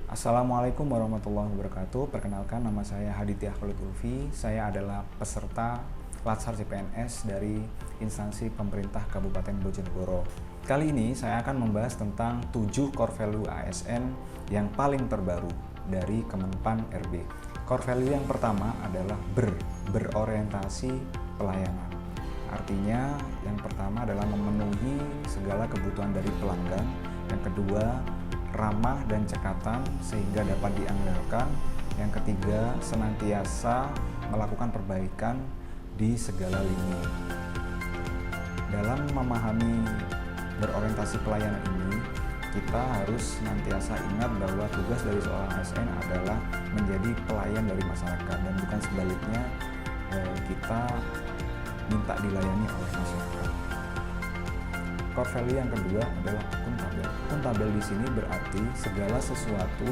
Assalamualaikum warahmatullahi wabarakatuh. Perkenalkan, nama saya Haditya Khalid Ulfi. Saya adalah peserta Latsar CPNS dari instansi pemerintah Kabupaten Bojonegoro. Kali ini saya akan membahas tentang 7 core value ASN yang paling terbaru dari Kemenpan RB. Core value yang pertama adalah berorientasi pelayanan. Artinya yang pertama adalah memenuhi segala kebutuhan dari pelanggan. Yang kedua, ramah dan cekatan sehingga dapat diandalkan. Yang ketiga, senantiasa melakukan perbaikan di segala lini. Dalam memahami berorientasi pelayanan ini, kita harus senantiasa ingat bahwa tugas dari seorang ASN adalah menjadi pelayan dari masyarakat dan bukan sebaliknya kita minta dilayani oleh masyarakat. Core value yang kedua adalah akuntabel. Akuntabel di sini berarti segala sesuatu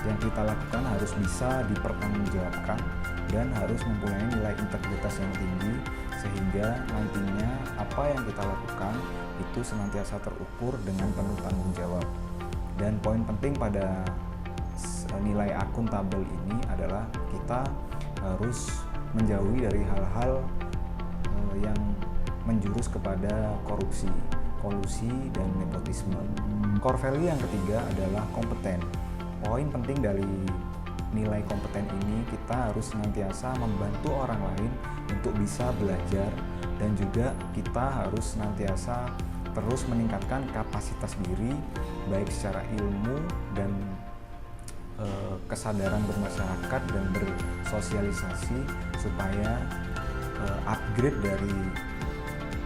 yang kita lakukan harus bisa dipertanggungjawabkan dan harus mempunyai nilai integritas yang tinggi sehingga nantinya apa yang kita lakukan itu senantiasa terukur dengan penuh tanggung jawab. Dan poin penting pada nilai akuntabel ini adalah kita harus menjauhi dari hal-hal yang menjurus kepada korupsi, kolusi, dan nepotisme. Core value yang ketiga adalah kompeten. Poin penting dari nilai kompeten ini, kita harus senantiasa membantu orang lain untuk bisa belajar dan juga kita harus senantiasa terus meningkatkan kapasitas diri baik secara ilmu dan kesadaran bermasyarakat dan bersosialisasi supaya upgrade dari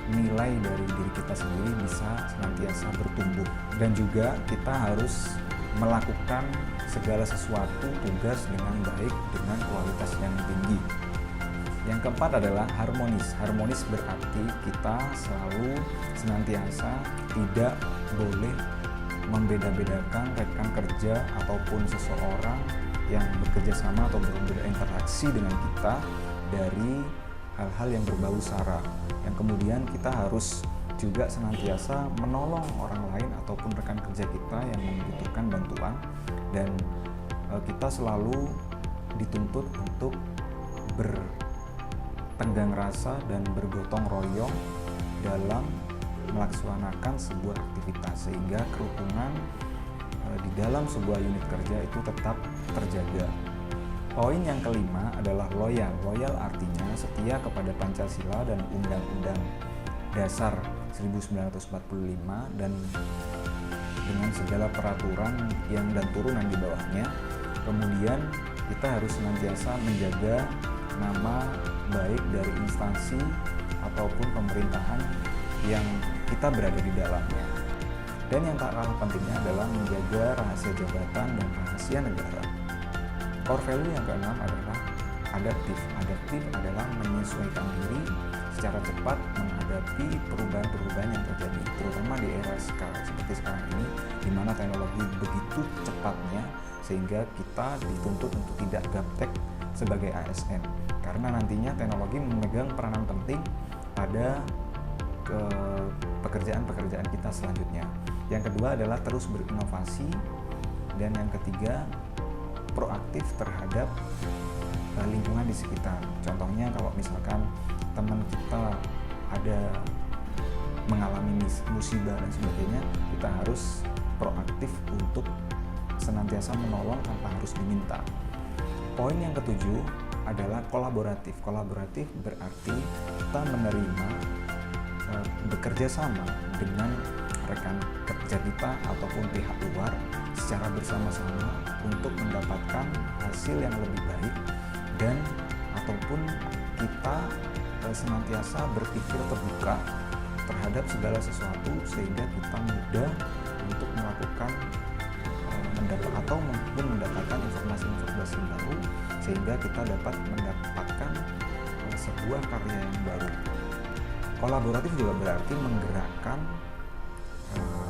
nilai dari diri kita sendiri bisa senantiasa bertumbuh. Dan juga kita harus melakukan segala sesuatu tugas dengan baik dengan kualitas yang tinggi. Yang keempat adalah harmonis. Harmonis berarti kita selalu senantiasa tidak boleh membeda-bedakan rekan kerja ataupun seseorang yang bekerja sama atau berinteraksi dengan kita dari hal-hal yang berbau sara, yang kemudian kita harus juga senantiasa menolong orang lain ataupun rekan kerja kita yang membutuhkan bantuan, dan kita selalu dituntut untuk bertenggang rasa dan bergotong royong dalam melaksanakan sebuah aktivitas sehingga kerukunan di dalam sebuah unit kerja itu tetap terjaga. Poin yang kelima adalah loyal. Loyal artinya setia kepada Pancasila dan Undang-Undang Dasar 1945 dan dengan segala peraturan yang dan turunan di bawahnya. Kemudian kita harus senantiasa menjaga nama baik dari instansi ataupun pemerintahan yang kita berada di dalamnya. Dan yang tak kalah pentingnya adalah menjaga rahasia jabatan dan rahasia negara. Core value yang keenam adalah adaptif. Adaptif adalah menyesuaikan diri secara cepat menghadapi perubahan-perubahan yang terjadi, terutama di era seperti sekarang ini, di mana teknologi begitu cepatnya sehingga kita dituntut untuk tidak gaptek sebagai ASN, karena nantinya teknologi memegang peranan penting pada pekerjaan-pekerjaan kita selanjutnya. Yang kedua adalah terus berinovasi, dan yang ketiga proaktif terhadap lingkungan di sekitar. Contohnya kalau misalkan teman kita ada mengalami musibah dan sebagainya, kita harus proaktif untuk senantiasa menolong tanpa harus diminta. Poin yang ketujuh adalah kolaboratif. Kolaboratif berarti kita menerima bekerja sama dengan rekan kerja kita ataupun pihak luar secara bersama-sama untuk mendapatkan hasil yang lebih baik, dan ataupun kita senantiasa berpikir terbuka terhadap segala sesuatu sehingga kita mudah untuk melakukan atau mendapatkan informasi-informasi baru sehingga kita dapat mendapatkan sebuah karya yang baru. Kolaboratif juga berarti menggerakkan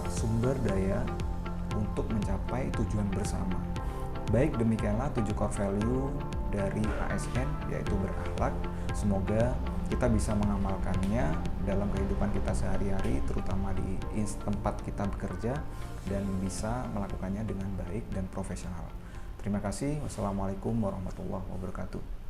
sumber daya untuk mencapai tujuan bersama. Baik, demikianlah 7 core value dari ASN, yaitu berakhlak. Semoga kita bisa mengamalkannya dalam kehidupan kita sehari-hari, terutama di tempat kita bekerja, dan bisa melakukannya dengan baik dan profesional. Terima kasih. Wassalamualaikum warahmatullahi wabarakatuh.